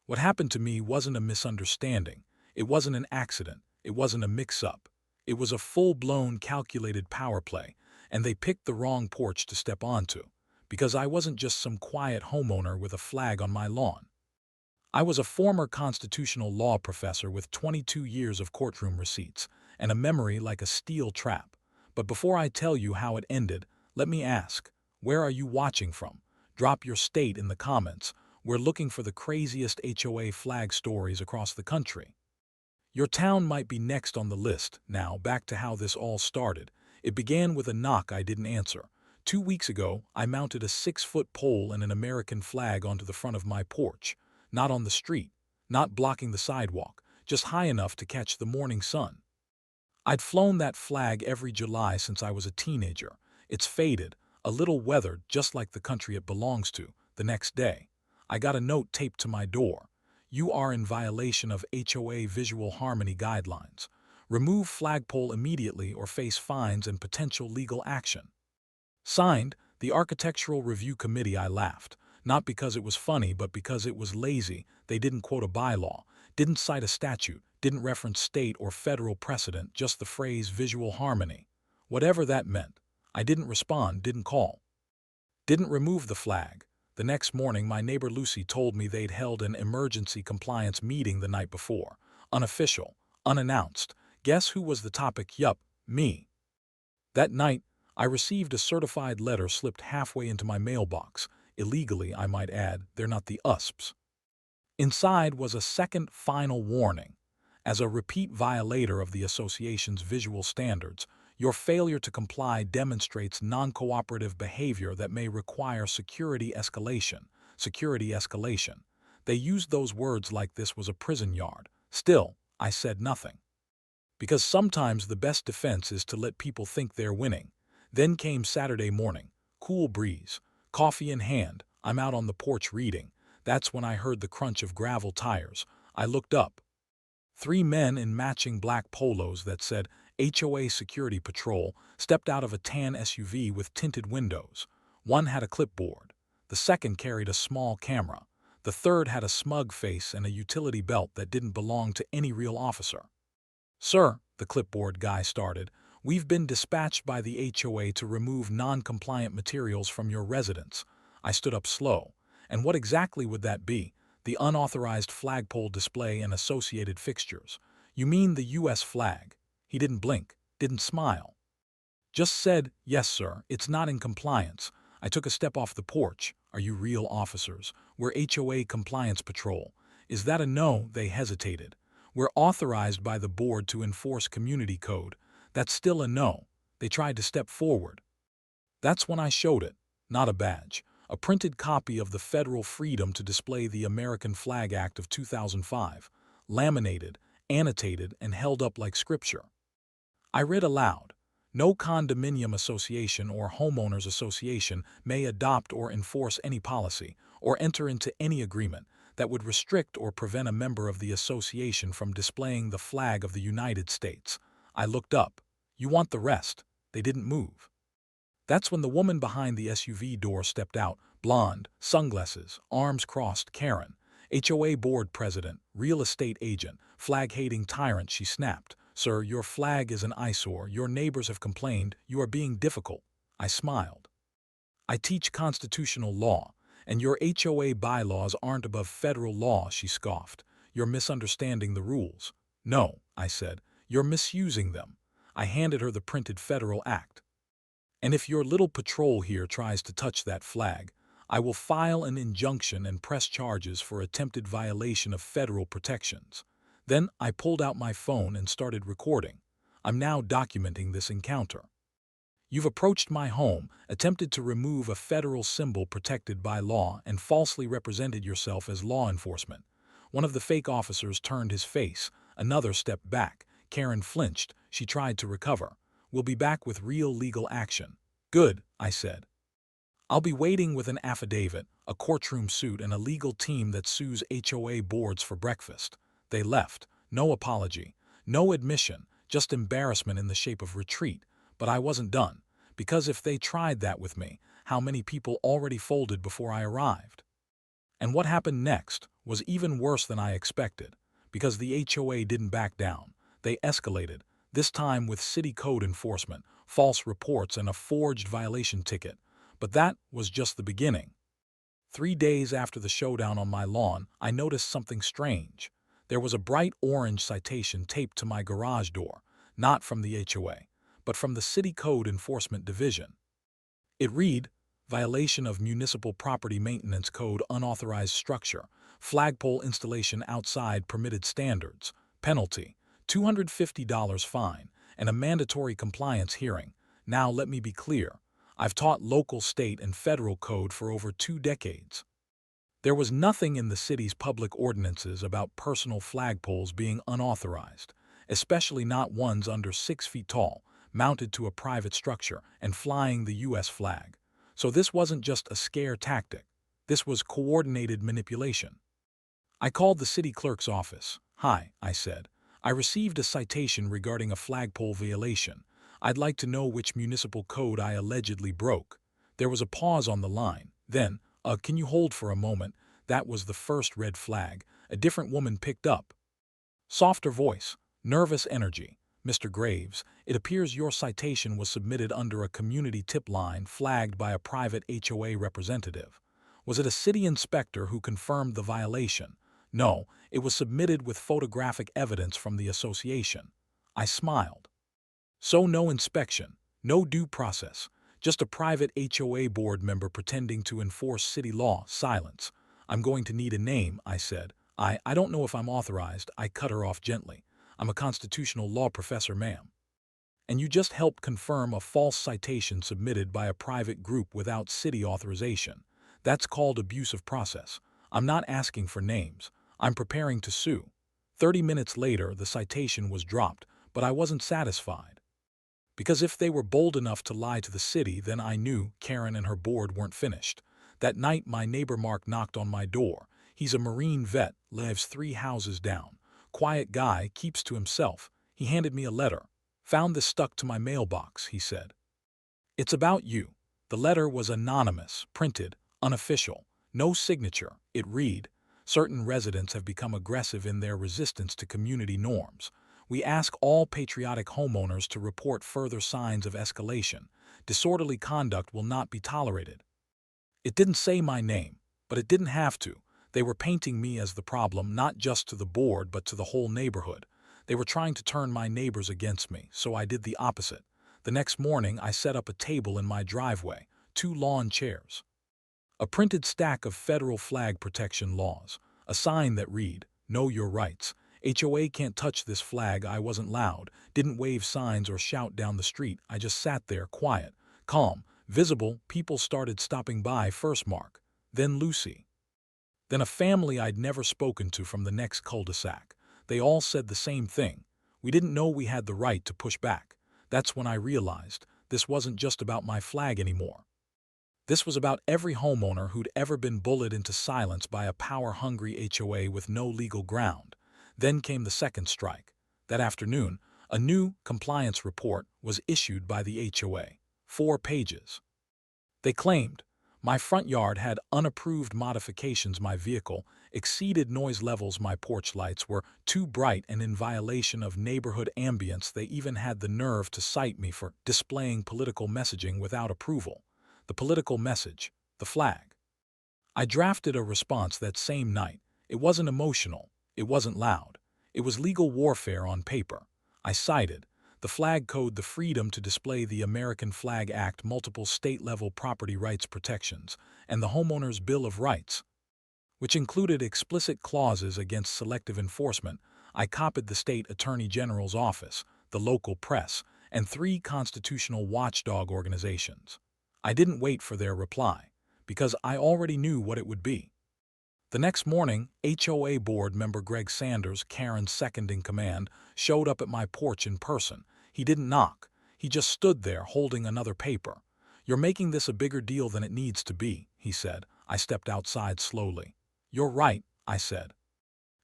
What happened to me wasn't a misunderstanding. It wasn't an accident. It wasn't a mix-up. It was a full-blown calculated power play, and they picked the wrong porch to step onto, because I wasn't just some quiet homeowner with a flag on my lawn. I was a former constitutional law professor with 22 years of courtroom receipts and a memory like a steel trap. But before I tell you how it ended, let me ask, where are you watching from? Drop your state in the comments. We're looking for the craziest HOA flag stories across the country. Your town might be next on the list. Now, back to how this all started. It began with a knock I didn't answer. 2 weeks ago, I mounted a 6-foot pole and an American flag onto the front of my porch. Not on the street, not blocking the sidewalk, just high enough to catch the morning sun. I'd flown that flag every July since I was a teenager. It's faded, a little weathered, just like the country it belongs to. The next day, I got a note taped to my door. You are in violation of HOA visual harmony guidelines. Remove flagpole immediately or face fines and potential legal action. Signed, the Architectural Review Committee. I laughed. Not because it was funny, but because it was lazy. They didn't quote a bylaw, didn't cite a statute, didn't reference state or federal precedent, just the phrase visual harmony. Whatever that meant. I didn't respond, didn't call. Didn't remove the flag. The next morning, my neighbor Lucy told me they'd held an emergency compliance meeting the night before. Unofficial, unannounced. Guess who was the topic? Yup, me. That night, I received a certified letter slipped halfway into my mailbox. Illegally, I might add. They're not the USPs. Inside was a second final warning. As a repeat violator of the association's visual standards, your failure to comply demonstrates non-cooperative behavior that may require security escalation. Security escalation. They used those words like this was a prison yard. Still, I said nothing. Because sometimes the best defense is to let people think they're winning. Then came Saturday morning. Cool breeze. Coffee in hand. I'm out on the porch reading. That's when I heard the crunch of gravel tires. I looked up. 3 men in matching black polos that said HOA Security Patrol stepped out of a tan SUV with tinted windows. One had a clipboard. The second carried a small camera. The third had a smug face and a utility belt that didn't belong to any real officer. "Sir," the clipboard guy started, "we've been dispatched by the HOA to remove non-compliant materials from your residence." I stood up slow. And what exactly would that be? The unauthorized flagpole display and associated fixtures. You mean the U.S. flag? He didn't blink, didn't smile. Just said, "Yes, sir, it's not in compliance." I took a step off the porch. "Are you real officers? We're HOA Compliance Patrol." "Is that a no?" They hesitated. "We're authorized by the board to enforce community code." "That's still a no." They tried to step forward. That's when I showed it. Not a badge. A printed copy of the Federal Freedom to Display the American Flag Act of 2005, laminated, annotated, and held up like scripture. I read aloud. "No condominium association or homeowners association may adopt or enforce any policy or enter into any agreement that would restrict or prevent a member of the association from displaying the flag of the United States." I looked up. "You want the rest?" They didn't move. That's when the woman behind the SUV door stepped out, blonde, sunglasses, arms crossed. "Karen, HOA board president, real estate agent, flag-hating tyrant," she snapped. "Sir, your flag is an eyesore. Your neighbors have complained. You are being difficult." I smiled. "I teach constitutional law, and your HOA bylaws aren't above federal law," she scoffed. "You're misunderstanding the rules." "No," I said, "you're misusing them." I handed her the printed federal act. "And if your little patrol here tries to touch that flag, I will file an injunction and press charges for attempted violation of federal protections." Then I pulled out my phone and started recording. I'm now documenting this encounter. "You've approached my home, attempted to remove a federal symbol protected by law, and falsely represented yourself as law enforcement." One of the fake officers turned his face. Another stepped back. Karen flinched. She tried to recover. "We'll be back with real legal action." "Good," I said. "I'll be waiting with an affidavit, a courtroom suit, and a legal team that sues HOA boards for breakfast." They left. No apology, no admission, just embarrassment in the shape of retreat. But I wasn't done, because if they tried that with me, how many people already folded before I arrived? And what happened next? was even worse than I expected, because the HOA didn't back down. They escalated, this time with city code enforcement, false reports, and a forged violation ticket. But that was just the beginning. 3 days after the showdown on my lawn, I noticed something strange. There was a bright orange citation taped to my garage door, not from the HOA, but from the City Code Enforcement Division. It read, "Violation of Municipal Property Maintenance Code, unauthorized structure, flagpole installation outside permitted standards, penalty, $250 fine, and a mandatory compliance hearing." Now let me be clear. I've taught local, state, and federal code for over 2 decades. There was nothing in the city's public ordinances about personal flagpoles being unauthorized, especially not ones under 6 feet tall, mounted to a private structure, and flying the U.S. flag. So this wasn't just a scare tactic. This was coordinated manipulation. I called the city clerk's office. "Hi," I said. "I received a citation regarding a flagpole violation. I'd like to know which municipal code I allegedly broke." There was a pause on the line. Then, "Can you hold for a moment?" That was the first red flag. A different woman picked up. Softer voice, nervous energy. "Mr. Graves, it appears your citation was submitted under a community tip line flagged by a private HOA representative. Was it a city inspector who confirmed the violation?" "No, it was submitted with photographic evidence from the association." I smiled. "So no inspection, no due process, just a private HOA board member pretending to enforce city law." Silence. "I'm going to need a name," I said. I don't know if I'm authorized." I cut her off gently. "I'm a constitutional law professor, ma'am. And you just helped confirm a false citation submitted by a private group without city authorization. That's called abuse of process. I'm not asking for names. I'm preparing to sue." 30 minutes later, the citation was dropped, but I wasn't satisfied. Because if they were bold enough to lie to the city, then I knew Karen and her board weren't finished. That night, my neighbor Mark knocked on my door. He's a Marine vet, lives 3 houses down. Quiet guy, keeps to himself. He handed me a letter. "Found this stuck to my mailbox," he said. "It's about you." The letter was anonymous, printed, unofficial, no signature. It read, "Certain residents have become aggressive in their resistance to community norms. We ask all patriotic homeowners to report further signs of escalation. Disorderly conduct will not be tolerated." It didn't say my name, but it didn't have to. They were painting me as the problem, not just to the board but to the whole neighborhood. They were trying to turn my neighbors against me, so I did the opposite. The next morning, I set up a table in my driveway, 2 lawn chairs, a printed stack of federal flag protection laws, a sign that read, "Know your rights. HOA can't touch this flag." I wasn't loud, didn't wave signs or shout down the street. I just sat there, quiet, calm, visible. People started stopping by, first Mark, then Lucy, then a family I'd never spoken to from the next cul-de-sac. They all said the same thing. "We didn't know we had the right to push back." That's when I realized this wasn't just about my flag anymore. This was about every homeowner who'd ever been bullied into silence by a power-hungry HOA with no legal ground. Then came the second strike. That afternoon, a new compliance report was issued by the HOA. 4 pages. They claimed my front yard had unapproved modifications, my vehicle exceeded noise levels, my porch lights were too bright and in violation of neighborhood ambience. They even had the nerve to cite me for displaying political messaging without approval. The political message, the flag. I drafted a response that same night. It wasn't emotional. It wasn't loud. It was legal warfare on paper. I cited the flag code, the freedom to display the American Flag Act, multiple state-level property rights protections, and the Homeowner's Bill of Rights, which included explicit clauses against selective enforcement. I copied the state attorney general's office, the local press, and 3 constitutional watchdog organizations. I didn't wait for their reply, because I already knew what it would be. The next morning, HOA board member Greg Sanders, Karen's second-in-command, showed up at my porch in person. He didn't knock. He just stood there holding another paper. "You're making this a bigger deal than it needs to be," he said. I stepped outside slowly. "You're right," I said.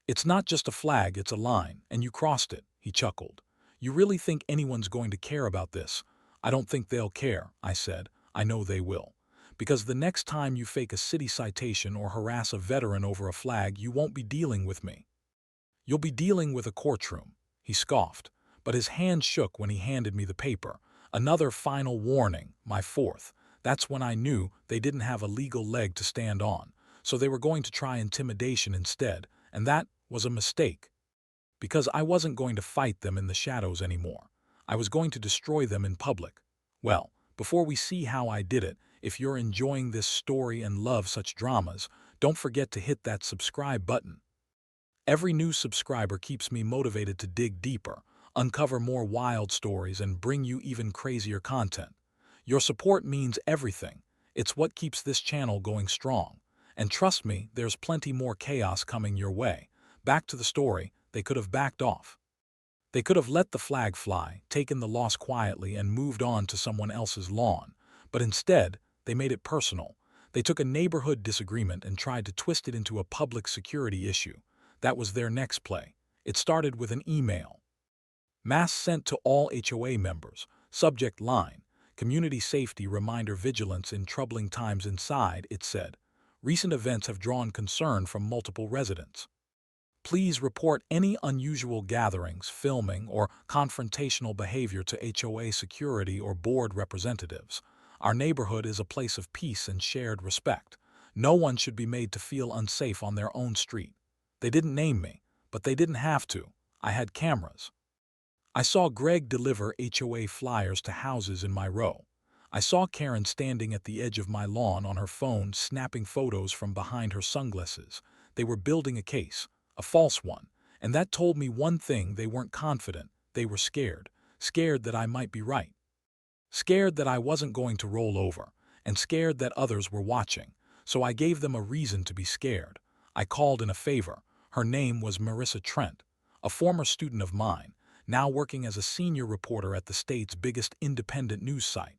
"It's not just a flag, it's a line, and you crossed it," he chuckled. "You really think anyone's going to care about this?" "I don't think they'll care," I said. "I know they will. Because the next time you fake a city citation or harass a veteran over a flag, you won't be dealing with me. You'll be dealing with a courtroom." He scoffed, but his hand shook when he handed me the paper. Another final warning, my fourth. That's when I knew they didn't have a legal leg to stand on, so they were going to try intimidation instead, and that was a mistake. Because I wasn't going to fight them in the shadows anymore. I was going to destroy them in public. Well, before we see how I did it, if you're enjoying this story and love such dramas, don't forget to hit that subscribe button. Every new subscriber keeps me motivated to dig deeper, uncover more wild stories, and bring you even crazier content. Your support means everything. It's what keeps this channel going strong. And trust me, there's plenty more chaos coming your way. Back to the story, they could have backed off. They could have let the flag fly, taken the loss quietly, and moved on to someone else's lawn. But instead, they made it personal. They took a neighborhood disagreement and tried to twist it into a public security issue. That was their next play. It started with an email. Mass sent to all HOA members. Subject line: Community safety reminder, vigilance in troubling times. Inside, it said, recent events have drawn concern from multiple residents. Please report any unusual gatherings, filming, or confrontational behavior to HOA security or board representatives. Our neighborhood is a place of peace and shared respect. No one should be made to feel unsafe on their own street. They didn't name me, but they didn't have to. I had cameras. I saw Greg deliver HOA flyers to houses in my row. I saw Karen standing at the edge of my lawn on her phone, snapping photos from behind her sunglasses. They were building a case, a false one, and that told me one thing: they weren't confident, they were scared. Scared that I might be right. Scared that I wasn't going to roll over, and scared that others were watching. So I gave them a reason to be scared. I called in a favor. Her name was Marissa Trent, a former student of mine, now working as a senior reporter at the state's biggest independent news site.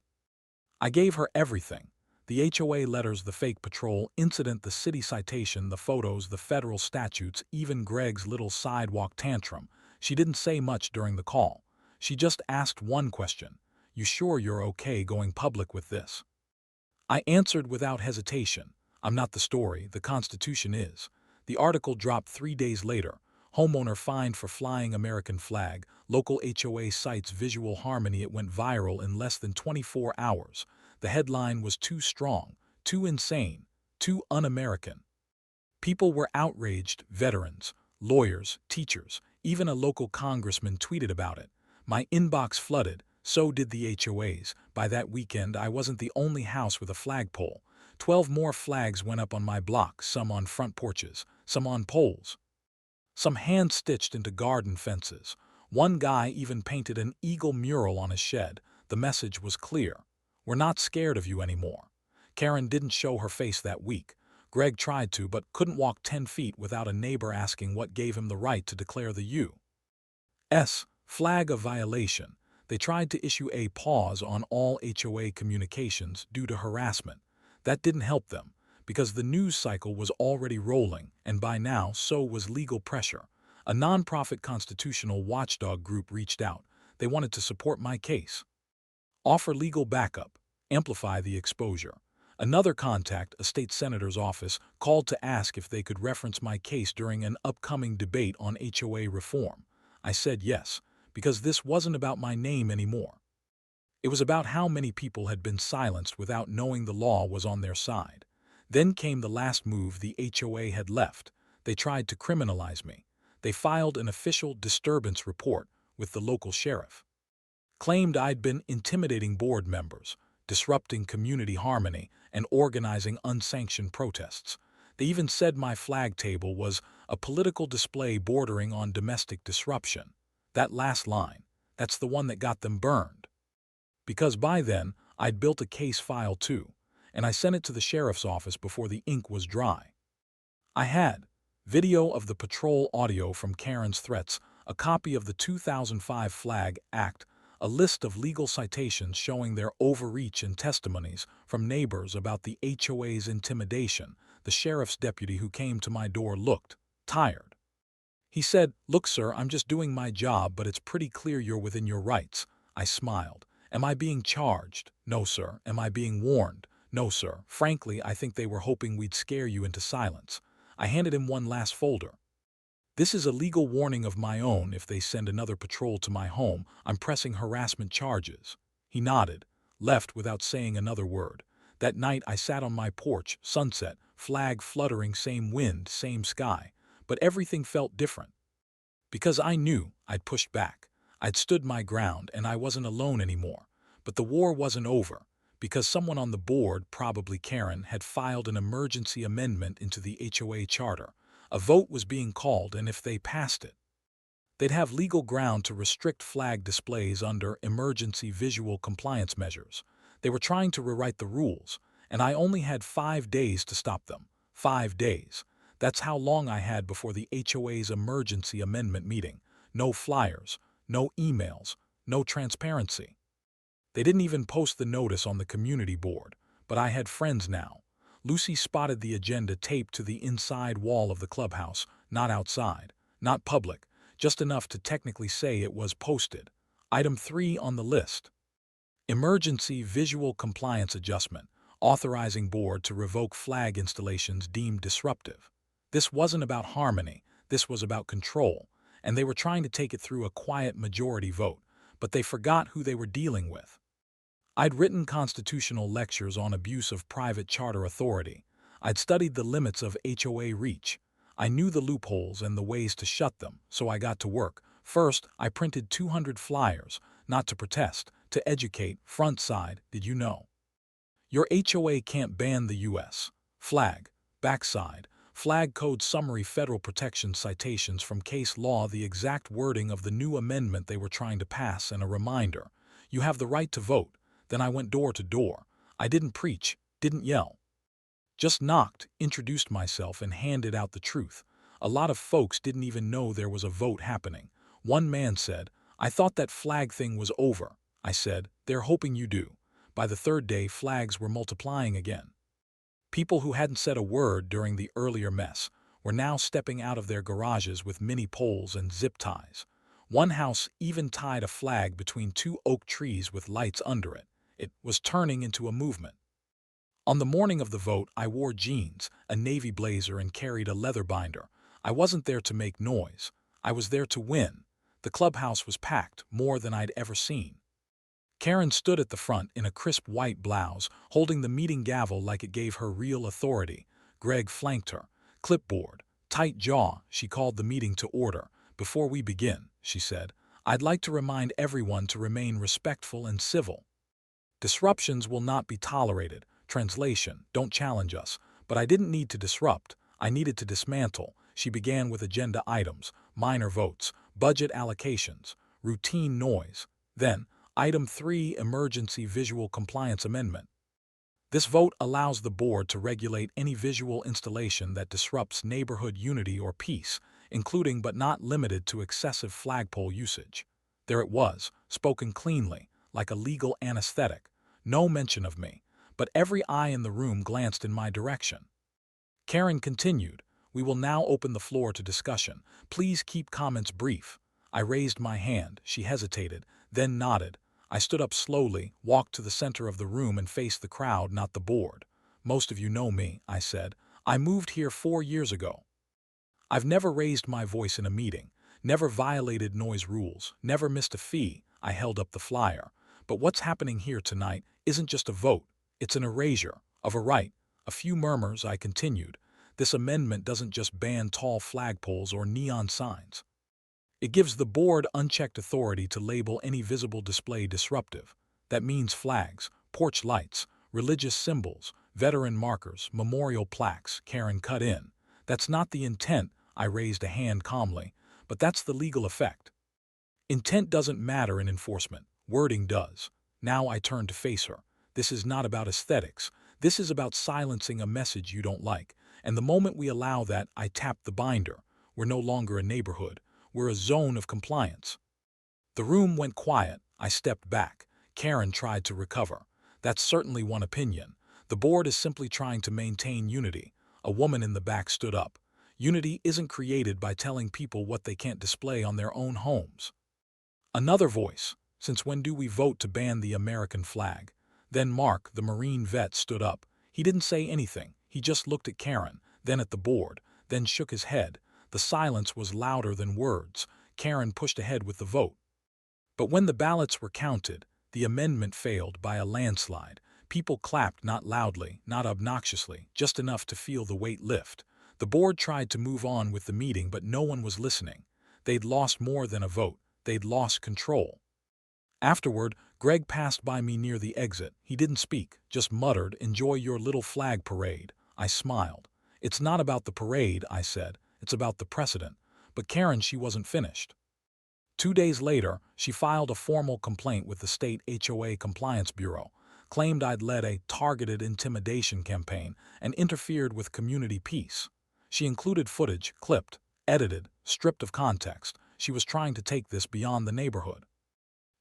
I gave her everything: the HOA letters, the fake patrol incident, the city citation, the photos, the federal statutes, even Greg's little sidewalk tantrum. She didn't say much during the call. She just asked one question: "You sure you're okay going public with this?" I answered without hesitation: "I'm not the story, the Constitution is." The article dropped 3 days later. Homeowner fined for flying American flag. Local HOA cites visual harmony. It went viral in less than 24 hours. The headline was too strong, too insane, too un-American. People were outraged: veterans, lawyers, teachers, even a local congressman tweeted about it. My inbox flooded, so did the HOAs. By that weekend, I wasn't the only house with a flagpole. 12 more flags went up on my block, some on front porches, some on poles, some hand-stitched into garden fences. One guy even painted an eagle mural on his shed. The message was clear: we're not scared of you anymore. Karen didn't show her face that week. Greg tried to, but couldn't walk 10 feet without a neighbor asking what gave him the right to declare the U.S. flag a violation. They tried to issue a pause on all HOA communications due to harassment. That didn't help them, because the news cycle was already rolling, and by now so was legal pressure. A nonprofit constitutional watchdog group reached out. They wanted to support my case, offer legal backup, amplify the exposure. Another contact, a state senator's office, called to ask if they could reference my case during an upcoming debate on HOA reform. I said yes, because this wasn't about my name anymore. It was about how many people had been silenced without knowing the law was on their side. Then came the last move: the HOA had left. They tried to criminalize me. They filed an official disturbance report with the local sheriff. Claimed I'd been intimidating board members, disrupting community harmony, and organizing unsanctioned protests. They even said my flag table was a political display bordering on domestic disruption. That last line, that's the one that got them burned. Because by then, I'd built a case file too, and I sent it to the sheriff's office before the ink was dry. I had video of the patrol, audio from Karen's threats, a copy of the 2005 Flag Act, a list of legal citations showing their overreach, and testimonies from neighbors about the HOA's intimidation. The sheriff's deputy who came to my door looked tired. He said, "Look, sir, I'm just doing my job, but it's pretty clear you're within your rights." I smiled. "Am I being charged?" "No, sir." "Am I being warned?" No, sir. Frankly, I think they were hoping we'd scare you into silence. I handed him one last folder. This is a legal warning of my own. If they send another patrol to my home, I'm pressing harassment charges. He nodded, left without saying another word. That night I sat on my porch, sunset, flag fluttering, same wind, same sky. But everything felt different. Because I knew I'd pushed back. I'd stood my ground and I wasn't alone anymore. But the war wasn't over. Because someone on the board, probably Karen, had filed an emergency amendment into the HOA charter. A vote was being called, and if they passed it, they'd have legal ground to restrict flag displays under emergency visual compliance measures. They were trying to rewrite the rules, and I only had 5 days to stop them. 5 days. That's how long I had before the HOA's emergency amendment meeting. No flyers, no emails, no transparency. They didn't even post the notice on the community board, but I had friends now. Lucy spotted the agenda taped to the inside wall of the clubhouse, not outside, not public, just enough to technically say it was posted. Item 3 on the list. Emergency Visual Compliance Adjustment, authorizing board to revoke flag installations deemed disruptive. This wasn't about harmony, this was about control, and they were trying to take it through a quiet majority vote, but they forgot who they were dealing with. I'd written constitutional lectures on abuse of private charter authority. I'd studied the limits of HOA reach. I knew the loopholes and the ways to shut them, so I got to work. First, I printed 200 flyers, not to protest, to educate. Front side, did you know? Your HOA can't ban the U.S. flag. Backside, flag code summary, federal protection citations from case law, the exact wording of the new amendment they were trying to pass, and a reminder. You have the right to vote. Then I went door to door. I didn't preach, didn't yell. Just knocked, introduced myself, and handed out the truth. A lot of folks didn't even know there was a vote happening. One man said, "I thought that flag thing was over." I said, "They're hoping you do." By the third day, flags were multiplying again. People who hadn't said a word during the earlier mess were now stepping out of their garages with mini poles and zip ties. One house even tied a flag between 2 oak trees with lights under it. It was turning into a movement. On the morning of the vote, I wore jeans, a navy blazer, and carried a leather binder. I wasn't there to make noise. I was there to win. The clubhouse was packed, more than I'd ever seen. Karen stood at the front in a crisp white blouse, holding the meeting gavel like it gave her real authority. Greg flanked her. Clipboard, tight jaw, she called the meeting to order. "Before we begin," she said, "I'd like to remind everyone to remain respectful and civil. Disruptions will not be tolerated. Translation, don't challenge us. But I didn't need to disrupt. I needed to dismantle." She began with agenda items, minor votes, budget allocations, routine noise. Then, Item 3, Emergency Visual Compliance Amendment. This vote allows the board to regulate any visual installation that disrupts neighborhood unity or peace, including but not limited to excessive flagpole usage. There it was, spoken cleanly, like a legal anesthetic. No mention of me, but every eye in the room glanced in my direction. Karen continued, "We will now open the floor to discussion. Please keep comments brief." I raised my hand. She hesitated, then nodded. I stood up slowly, walked to the center of the room, and faced the crowd, not the board. "Most of you know me," I said. "I moved here 4 years ago. I've never raised my voice in a meeting, never violated noise rules, never missed a fee." I held up the flyer. "But what's happening here tonight isn't just a vote. It's an erasure of a right." A few murmurs, I continued. "This amendment doesn't just ban tall flagpoles or neon signs. It gives the board unchecked authority to label any visible display disruptive. That means flags, porch lights, religious symbols, veteran markers, memorial plaques." Karen cut in. "That's not the intent." I raised a hand calmly. "But that's the legal effect. Intent doesn't matter in enforcement. Wording does." Now I turned to face her. "This is not about aesthetics. This is about silencing a message you don't like. And the moment we allow that," I tapped the binder, "we're no longer a neighborhood. We're a zone of compliance." The room went quiet. I stepped back. Karen tried to recover. "That's certainly one opinion. The board is simply trying to maintain unity." A woman in the back stood up. "Unity isn't created by telling people what they can't display on their own homes." Another voice. "Since when do we vote to ban the American flag? Then Mark, the Marine vet, stood up. He didn't say anything. He just looked at Karen, then at the board, then shook his head. The silence was louder than words. Karen pushed ahead with the vote. But when the ballots were counted, the amendment failed by a landslide. People clapped, not loudly, not obnoxiously, just enough to feel the weight lift. The board tried to move on with the meeting, but no one was listening. They'd lost more than a vote. They'd lost control. Afterward, Greg passed by me near the exit. He didn't speak, just muttered, "Enjoy your little flag parade." I smiled. "It's not about the parade," I said. "It's about the precedent." But Karen, she wasn't finished. 2 days later, she filed a formal complaint with the state HOA Compliance Bureau, claimed I'd led a targeted intimidation campaign and interfered with community peace. She included footage, clipped, edited, stripped of context. She was trying to take this beyond the neighborhood.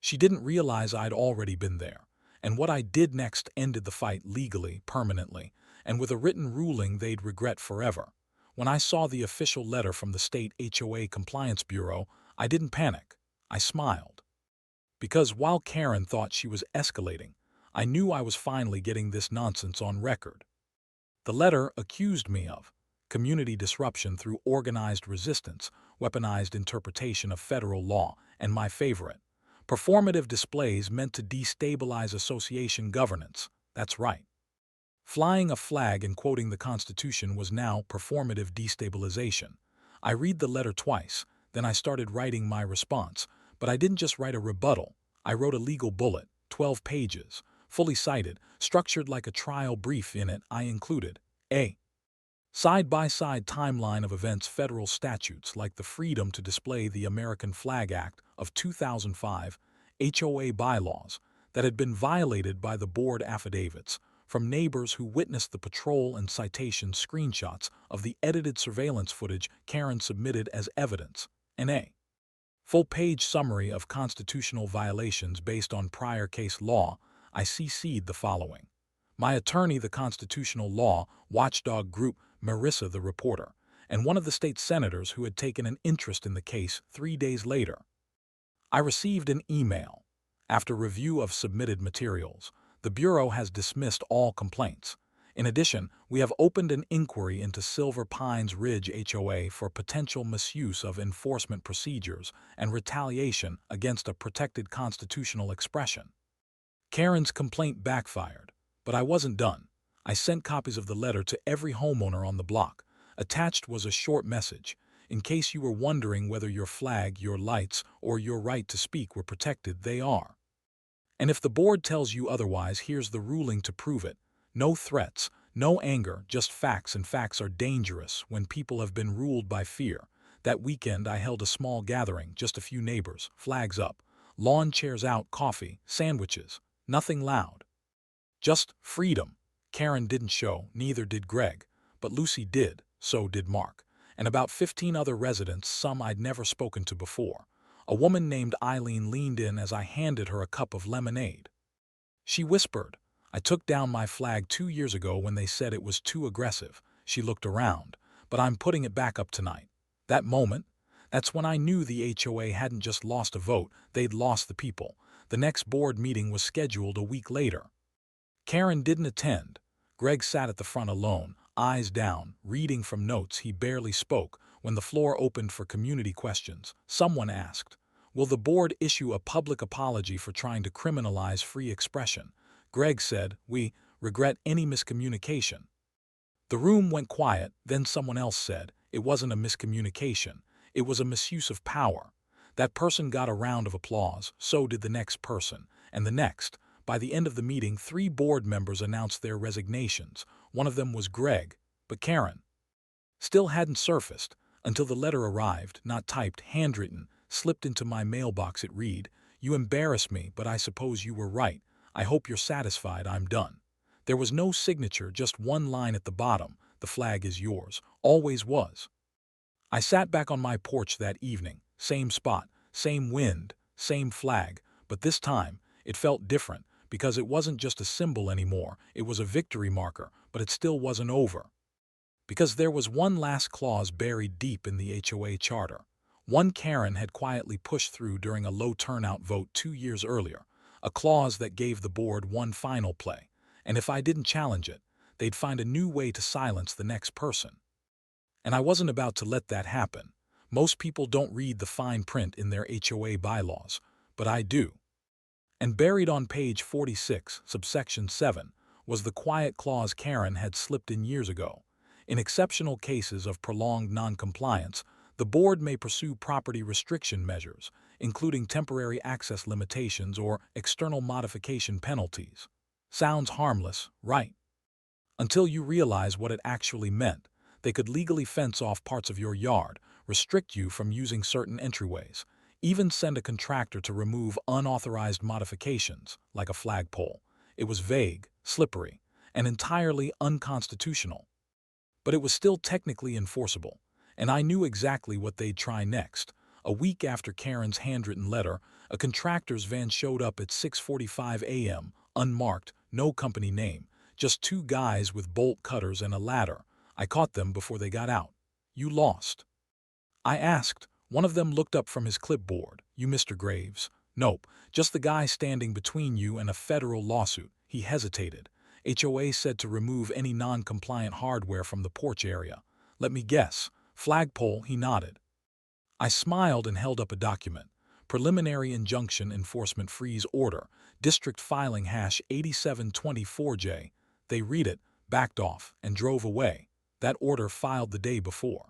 She didn't realize I'd already been there, and what I did next ended the fight legally, permanently, and with a written ruling they'd regret forever. When I saw the official letter from the state HOA Compliance Bureau, I didn't panic. I smiled. Because while Karen thought she was escalating, I knew I was finally getting this nonsense on record. The letter accused me of community disruption through organized resistance, weaponized interpretation of federal law, and my favorite, performative displays meant to destabilize association governance. That's right. Flying a flag and quoting the Constitution was now performative destabilization. I read the letter twice, then I started writing my response. But I didn't just write a rebuttal. I wrote a legal bullet, 12 pages, fully cited, structured like a trial brief. In it, I included a side-by-side timeline of events, federal statutes like the Freedom to Display the American Flag Act of 2005, HOA bylaws that had been violated by the board, affidavits from neighbors who witnessed the patrol, and citation screenshots of the edited surveillance footage Karen submitted as evidence, and a full-page summary of constitutional violations based on prior case law. I CC'd the following: my attorney, the constitutional law watchdog group, Marissa the reporter, and one of the state senators who had taken an interest in the case. 3 days later, I received an email. After review of submitted materials, the Bureau has dismissed all complaints. In addition, we have opened an inquiry into Silver Pines Ridge HOA for potential misuse of enforcement procedures and retaliation against a protected constitutional expression. Karen's complaint backfired, but I wasn't done. I sent copies of the letter to every homeowner on the block. Attached was a short message. In case you were wondering whether your flag, your lights, or your right to speak were protected, they are. And if the board tells you otherwise, here's the ruling to prove it. No threats, no anger, just facts, and facts are dangerous when people have been ruled by fear. That weekend I held a small gathering, just a few neighbors, flags up, lawn chairs out, coffee, sandwiches, nothing loud. Just freedom. Karen didn't show, neither did Greg, but Lucy did, so did Mark, and about 15 other residents, some I'd never spoken to before. A woman named Eileen leaned in as I handed her a cup of lemonade. She whispered, "I took down my flag 2 years ago when they said it was too aggressive." She looked around, "But I'm putting it back up tonight." That moment, that's when I knew the HOA hadn't just lost a vote, they'd lost the people. The next board meeting was scheduled a week later. Karen didn't attend. Greg sat at the front alone, eyes down, reading from notes. He barely spoke. When the floor opened for community questions, someone asked, "Will the board issue a public apology for trying to criminalize free expression?" Greg said, "We regret any miscommunication." The room went quiet. Then someone else said, "It wasn't a miscommunication. It was a misuse of power." That person got a round of applause. So did the next person, and the next. By the end of the meeting, 3 board members announced their resignations. One of them was Greg, but Karen still hadn't surfaced until the letter arrived, not typed, handwritten, slipped into my mailbox. It read, "You embarrass me, but I suppose you were right. I hope you're satisfied. I'm done." There was no signature, just one line at the bottom: "The flag is yours, always was." I sat back on my porch that evening, same spot, same wind, same flag, but this time it felt different because it wasn't just a symbol anymore. It was a victory marker, but it still wasn't over. Because there was one last clause buried deep in the HOA charter. One Karen had quietly pushed through during a low turnout vote 2 years earlier. a clause that gave the board one final play, and if I didn't challenge it, they'd find a new way to silence the next person. And I wasn't about to let that happen. Most people don't read the fine print in their HOA bylaws, but I do. And buried on page 46, subsection 7, was the quiet clause Karen had slipped in years ago. In exceptional cases of prolonged noncompliance, the board may pursue property restriction measures, including temporary access limitations or external modification penalties. Sounds harmless, right? Until you realize what it actually meant. They could legally fence off parts of your yard, restrict you from using certain entryways, even send a contractor to remove unauthorized modifications, like a flagpole. It was vague, slippery, and entirely unconstitutional. But it was still technically enforceable, and I knew exactly what they'd try next. A week after Karen's handwritten letter, a contractor's van showed up at 6:45 a.m., unmarked, no company name, just two guys with bolt cutters and a ladder. I caught them before they got out. You lost. I asked. One of them looked up from his clipboard. You, Mr. Graves? Nope, just the guy standing between you and a federal lawsuit. He hesitated. HOA said to remove any non-compliant hardware from the porch area. Let me guess. Flagpole, he nodded. I smiled and held up a document. Preliminary Injunction Enforcement Freeze Order, District Filing Hash 8724J. They read it, backed off, and drove away. That order filed the day before.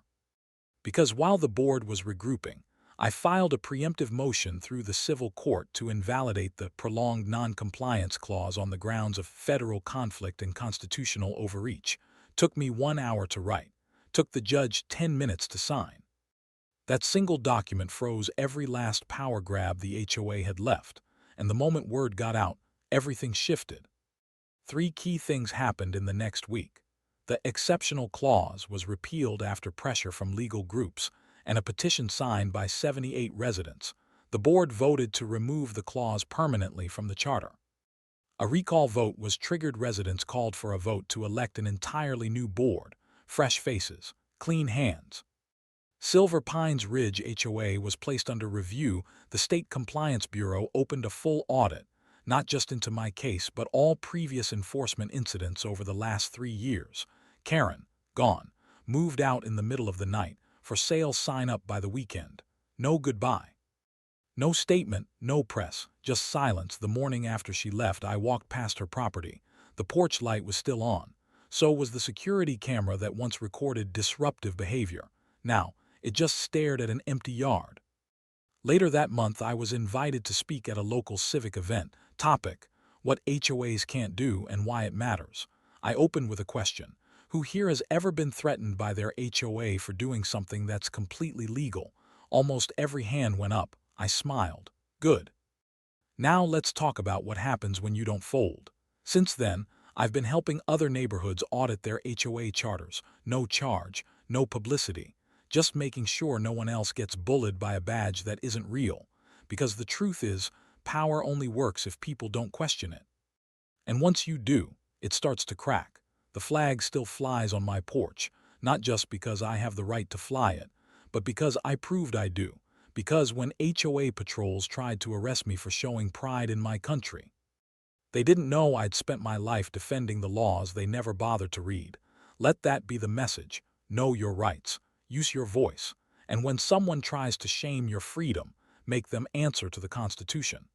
Because while the board was regrouping, I filed a preemptive motion through the civil court to invalidate the prolonged noncompliance clause on the grounds of federal conflict and constitutional overreach. Took me 1 hour to write. Took the judge 10 minutes to sign. That single document froze every last power grab the HOA had left, and the moment word got out, everything shifted. 3 key things happened in the next week. The exceptional clause was repealed after pressure from legal groups and a petition signed by 78 residents. The board voted to remove the clause permanently from the charter. A recall vote was triggered. Residents called for a vote to elect an entirely new board, fresh faces, clean hands. Silver Pines Ridge HOA was placed under review. The State Compliance Bureau opened a full audit, not just into my case, but all previous enforcement incidents over the last 3 years. Karen, gone, moved out in the middle of the night, for sale sign up by the weekend. No goodbye. No statement, no press, just silence. The morning after she left, I walked past her property. The porch light was still on. So was the security camera that once recorded disruptive behavior. Now, it just stared at an empty yard. Later that month, I was invited to speak at a local civic event. Topic: what HOAs can't do and why it matters. I opened with a question. Who here has ever been threatened by their HOA for doing something that's completely legal? Almost every hand went up. I smiled. Good. Now let's talk about what happens when you don't fold. Since then, I've been helping other neighborhoods audit their HOA charters. No charge, no publicity. Just making sure no one else gets bullied by a badge that isn't real. Because the truth is, power only works if people don't question it. And once you do, it starts to crack. The flag still flies on my porch, not just because I have the right to fly it, but because I proved I do. Because when HOA patrols tried to arrest me for showing pride in my country, they didn't know I'd spent my life defending the laws they never bothered to read. Let that be the message. Know your rights. Use your voice. And when someone tries to shame your freedom, make them answer to the Constitution.